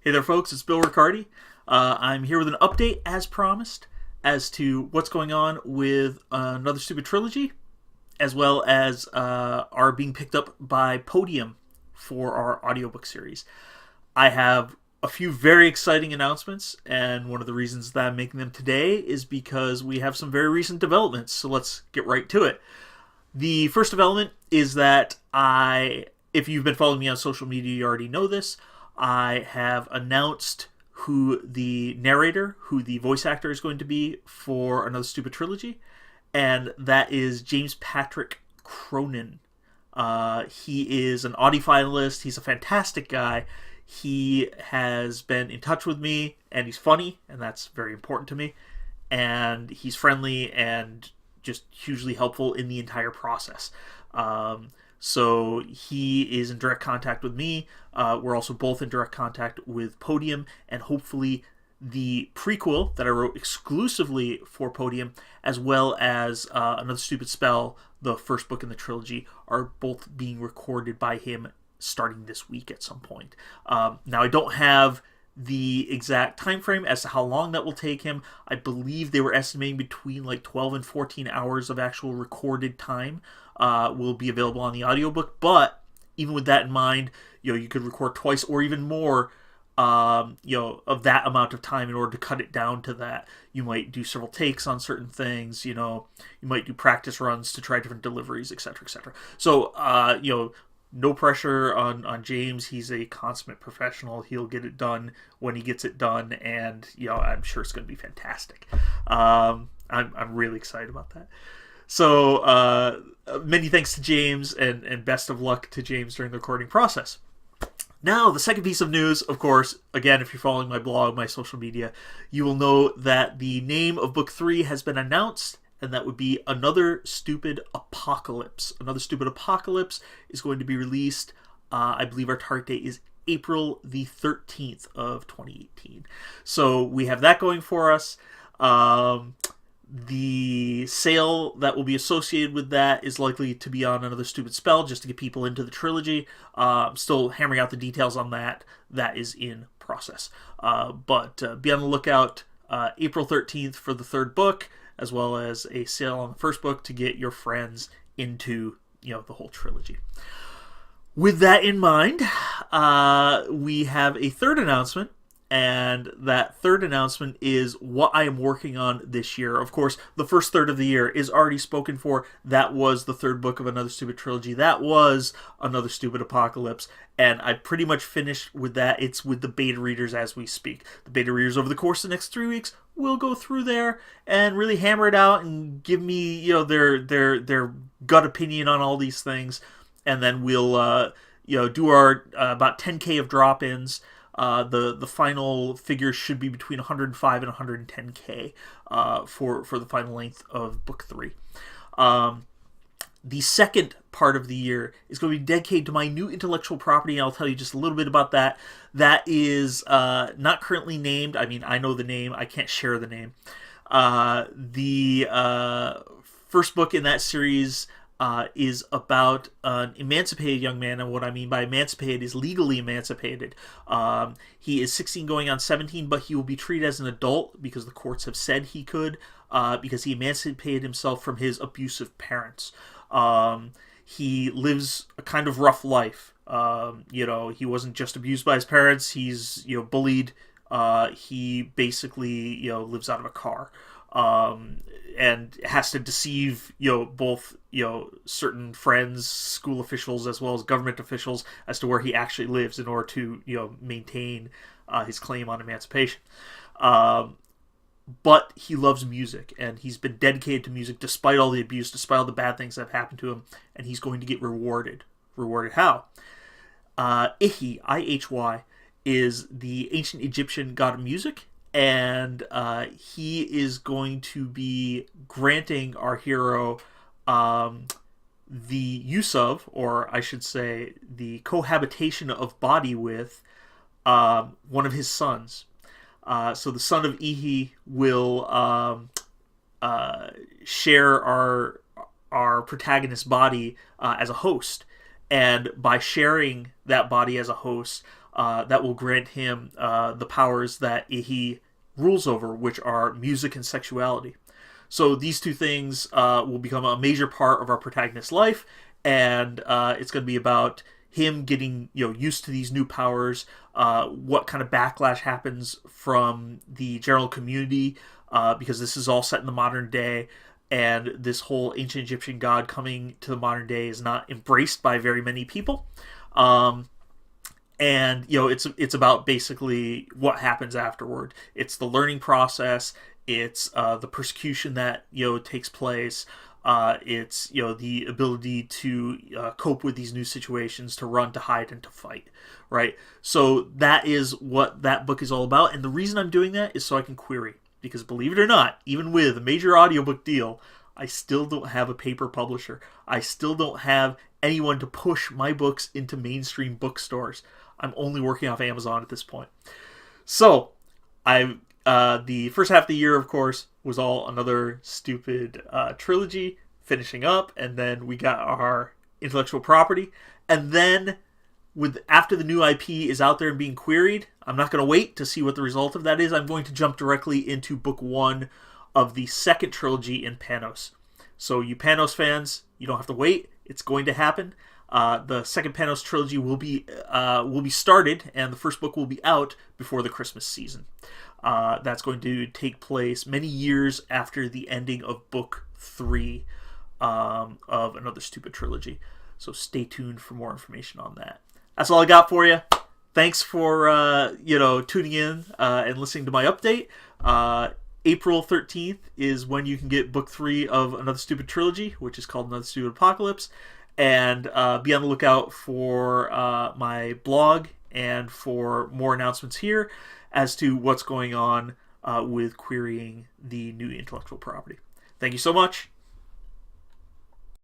Hey there, folks. It's Bill Ricardi. I'm here with an update, as promised, as to what's going on with Another Stupid Trilogy, as well as our being picked up by Podium for our audiobook series. I have a few very exciting announcements, and one of the reasons that I'm making them today is because we have some very recent developments, so let's get right to it. The first development is that if you've been following me on social media, you already know this. I have announced who the narrator, who the voice actor is going to be for Another Stupid Trilogy, and that is James Patrick Cronin. He is an audiophilist. He's a fantastic guy. He has been in touch with me, and he's funny, and that's very important to me. And he's friendly and just hugely helpful in the entire process. So he is in direct contact with me. We're also both in direct contact with Podium, and hopefully the prequel that I wrote exclusively for Podium, as well as Another Stupid Spell, the first book in the trilogy, are both being recorded by him starting this week at some point. Now, I don't have the exact time frame as to how long that will take him. I believe they were estimating between like 12 and 14 hours of actual recorded time will be available on the audiobook. But even with that in mind, you could record twice or even more of that amount of time in order to cut it down to that. You might do several takes on certain things. You might do practice runs to try different deliveries, etc., etc. So no pressure on James. He's a consummate professional. He'll get it done when he gets it done, and I'm sure it's going to be fantastic. I'm really excited about that. So many thanks to James, and best of luck to James during the recording process. Now, the second piece of news, of course, again, if you're following my blog, my social media, you will know that the name of Book 3 has been announced, and that would be Another Stupid Apocalypse. Another Stupid Apocalypse is going to be released, I believe our target date is April the 13th of 2018. So we have that going for us. The sale that will be associated with that is likely to be on Another Stupid Spell, just to get people into the trilogy. I'm still hammering out the details on that. That is in process. But be on the lookout April 13th for the third book, as well as a sale on the first book to get your friends into the whole trilogy. With that in mind, we have a third announcement, and that third announcement is what I am working on this year. Of course, the first third of the year is already spoken for. That was the third book of Another Stupid Trilogy. That was Another Stupid Apocalypse, and I pretty much finished with that. It's with the beta readers as we speak. The beta readers over the course of the next 3 weeks will go through there and really hammer it out and give me their gut opinion on all these things, and then we'll do our about 10K of drop-ins. The final figures should be between 105 and 110K for the final length of Book 3. The second part of the year is going to be dedicated to my new intellectual property, and I'll tell you just a little bit about that. That is not currently named. I mean, I know the name. I can't share the name. The first book in that series is about an emancipated young man, and what I mean by emancipated is legally emancipated. He is 16 going on 17, but he will be treated as an adult because the courts have said he could, because he emancipated himself from his abusive parents. He lives a kind of rough life. He wasn't just abused by his parents. He's bullied. He basically lives out of a car. And has to deceive both certain friends, school officials, as well as government officials as to where he actually lives in order to maintain his claim on emancipation. But he loves music, and he's been dedicated to music despite all the abuse, despite all the bad things that have happened to him, and he's going to get rewarded. Rewarded how? Ihy, I-H-Y, is the ancient Egyptian god of music, and he is going to be granting our hero the use of, or I should say, the cohabitation of body with one of his sons. So the son of Ihy will share our protagonist's body as a host, and by sharing that body as a host, that will grant him the powers that he rules over, which are music and sexuality. So these two things will become a major part of our protagonist's life, and it's going to be about him getting used to these new powers, what kind of backlash happens from the general community, because this is all set in the modern day, and this whole ancient Egyptian god coming to the modern day is not embraced by very many people. And it's about basically what happens afterward. It's the learning process. It's the persecution that takes place. It's the ability to cope with these new situations, to run, to hide, and to fight. Right. So that is what that book is all about. And the reason I'm doing that is so I can query. Because believe it or not, even with a major audiobook deal, I still don't have a paper publisher. I still don't have anyone to push my books into mainstream bookstores. I'm only working off Amazon at this point. So, the first half of the year, of course, was all another stupid trilogy finishing up, and then we got our intellectual property, and then after the new IP is out there and being queried, I'm not going to wait to see what the result of that is. I'm going to jump directly into book 1 of the second trilogy in Panos. So you Panos fans, you don't have to wait. It's going to happen. The second Panos trilogy will be started, and the first book will be out before the Christmas season. That's going to take place many years after the ending of book 3 of Another Stupid Trilogy. So stay tuned for more information on that. That's all I got for you. Thanks for tuning in and listening to my update. April 13th is when you can get book 3 of Another Stupid Trilogy, which is called Another Stupid Apocalypse. And be on the lookout for my blog and for more announcements here as to what's going on with querying the new intellectual property. Thank you so much.